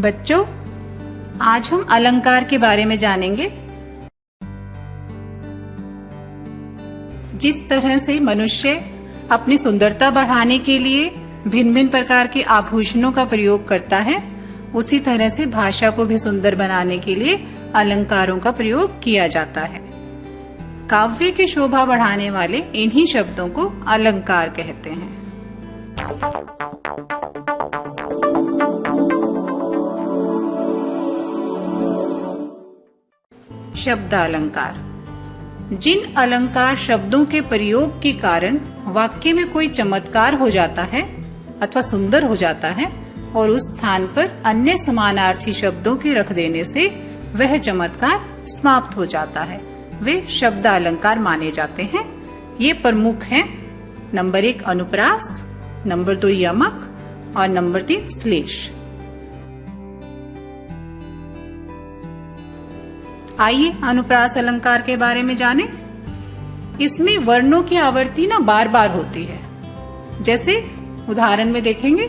बच्चों, आज हम अलंकार के बारे में जानेंगे। जिस तरह से मनुष्य अपनी सुंदरता बढ़ाने के लिए भिन्न भिन्न प्रकार के आभूषणों का प्रयोग करता है, उसी तरह से भाषा को भी सुंदर बनाने के लिए अलंकारों का प्रयोग किया जाता है। काव्य की शोभा बढ़ाने वाले इन्हीं शब्दों को अलंकार कहते हैं। शब्द अलंकार। जिन अलंकार शब्दों के प्रयोग के कारण वाक्य में कोई चमत्कार हो जाता है अथवा सुंदर हो जाता है और उस स्थान पर अन्य समानार्थी शब्दों के रख देने से वह चमत्कार समाप्त हो जाता है, वे शब्द अलंकार माने जाते हैं। ये प्रमुख हैं। नंबर 1 अनुप्रास, नंबर 2 यमक और नंबर 3 श्लेष। आइए अनुप्रास अलंकार के बारे में जानें। इसमें वर्णों की आवर्ती बार बार होती है। जैसे उदाहरण में देखेंगे,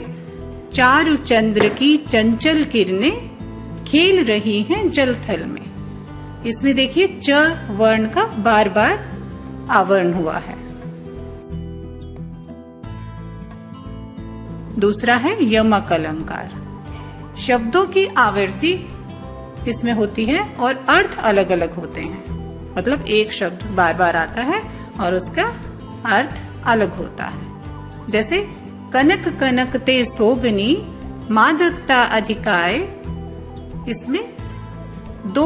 चारु चंद्र की चंचल किरणें खेल रही हैं जल थल में। इसमें देखिए च वर्ण का बार बार आवरण हुआ है। दूसरा है यमक अलंकार। शब्दों की आवृत्ति इसमें होती है और अर्थ अलग अलग होते हैं। मतलब एक शब्द बार बार आता है और उसका अर्थ अलग होता है। जैसे कनक कनक ते सोगनी मादकता अधिकाय, इसमें 2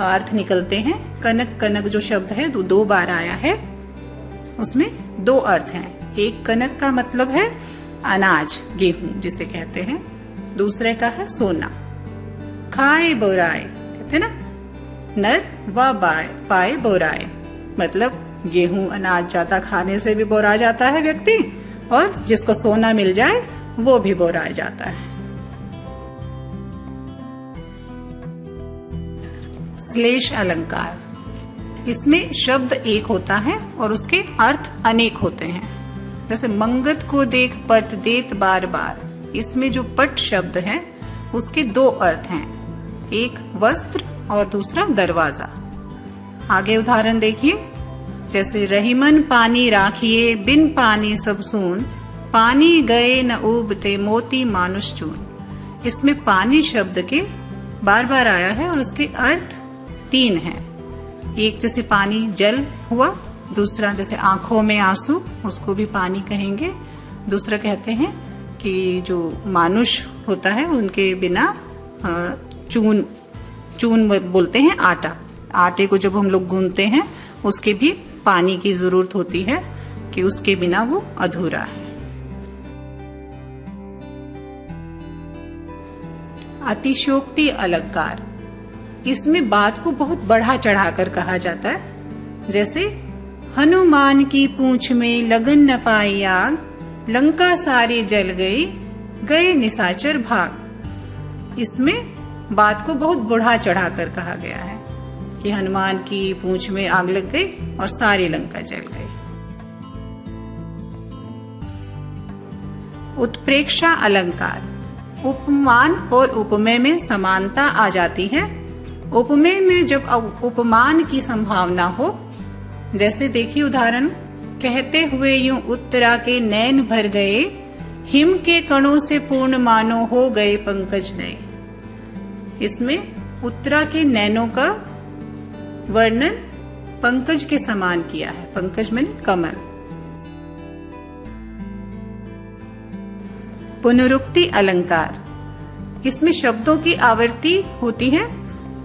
अर्थ निकलते हैं। कनक कनक जो शब्द है 2 बार आया है, उसमें 2 अर्थ हैं। एक कनक का मतलब है अनाज, गेहूं जिसे कहते हैं। दूसरे का है सोना। खाए बोराए कहते ना, नर व पाए बोराए, मतलब गेहूं अनाज ज्यादा खाने से भी बोरा जाता है व्यक्ति, और जिसको सोना मिल जाए वो भी बोरा जाता है। श्लेष अलंकार। इसमें शब्द एक होता है और उसके अर्थ अनेक होते हैं। जैसे मंगत को देख पट देत बार बार, इसमें जो पट शब्द है उसके 2 अर्थ हैं, एक वस्त्र और दूसरा दरवाजा। आगे उदाहरण देखिए, जैसे रहीमन पानी राखिए बिन पानी सब सून, पानी गए न उबते मोती मानुष चून। इसमें पानी शब्द के बार बार आया है और उसके अर्थ 3 हैं। एक जैसे पानी जल हुआ, दूसरा जैसे आंखों में आंसू, उसको भी पानी कहेंगे। दूसरा कहते हैं कि जो मानुष होता है उनके बिना चून बोलते हैं आटा। आटे को जब हम लोग गूंथते हैं उसके भी पानी की जरूरत होती है कि उसके बिना वो अधूरा है। अतिशयोक्ति अलंकार। इसमें बात को बहुत बढ़ा चढ़ाकर कहा जाता है। जैसे हनुमान की पूंछ में लगन न पाई आग, लंका सारे जल गई गए निशाचर भाग। इसमें बात को बहुत बढ़ा चढ़ाकर कहा गया है कि हनुमान की पूंछ में आग लग गई और सारी लंका जल गई। उत्प्रेक्षा अलंकार। उपमान और उपमेय में समानता आ जाती है। उपमेय में जब उपमान की संभावना हो, जैसे देखिए उदाहरण, कहते हुए यूं उत्तरा के नैन भर गए, हिम के कणों से पूर्ण मानो हो गए पंकज नए। इसमें उत्तरा के नैनों का वर्णन पंकज के समान किया है। पंकज में कमल। पुनरुक्ति अलंकार। इसमें शब्दों की आवृत्ति होती है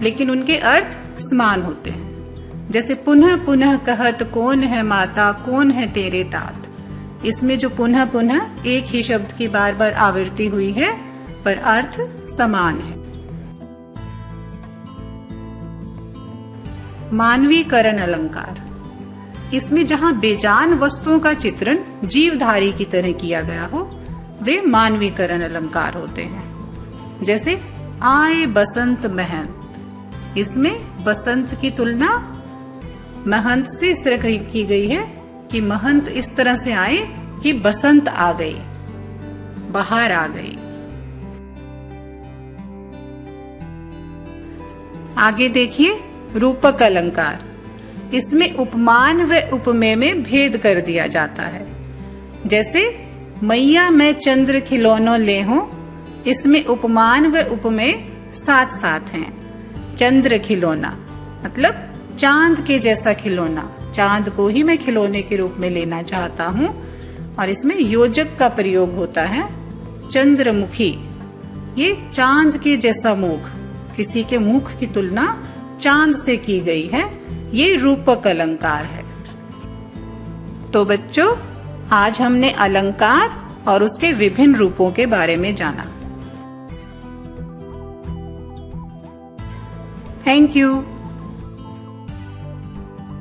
लेकिन उनके अर्थ समान होते हैं। जैसे पुनः पुनः कहत कौन है माता कौन है तेरे तात। इसमें जो पुनः पुनः एक ही शब्द की बार बार आवृत्ति हुई है पर अर्थ समान है। मानवीकरण अलंकार। इसमें जहाँ बेजान वस्तुओं का चित्रण जीवधारी की तरह किया गया हो, वे मानवीकरण अलंकार होते हैं। जैसे आए बसंत महंत। इसमें बसंत की तुलना महंत से इस तरह की गई है कि महंत इस तरह से आए कि बसंत आ गई, बहार आ गई। आगे देखिए रूपक अलंकार। इसमें उपमान व उपमेय में भेद कर दिया जाता है। जैसे मैया मैं चंद्र खिलौनों ले हूं, इसमें उपमान व उपमेय साथ साथ हैं। चंद्र खिलौना मतलब चांद के जैसा खिलौना, चांद को ही मैं खिलौने के रूप में लेना चाहता हूं। और इसमें योजक का प्रयोग होता है चंद्रमुखी। ये चांद के जैसा मुख, किसी के मुख की तुलना चांद से की गई है। ये रूपक अलंकार है। तो बच्चों, आज हमने अलंकार और उसके विभिन्न रूपों के बारे में जाना। Thank you.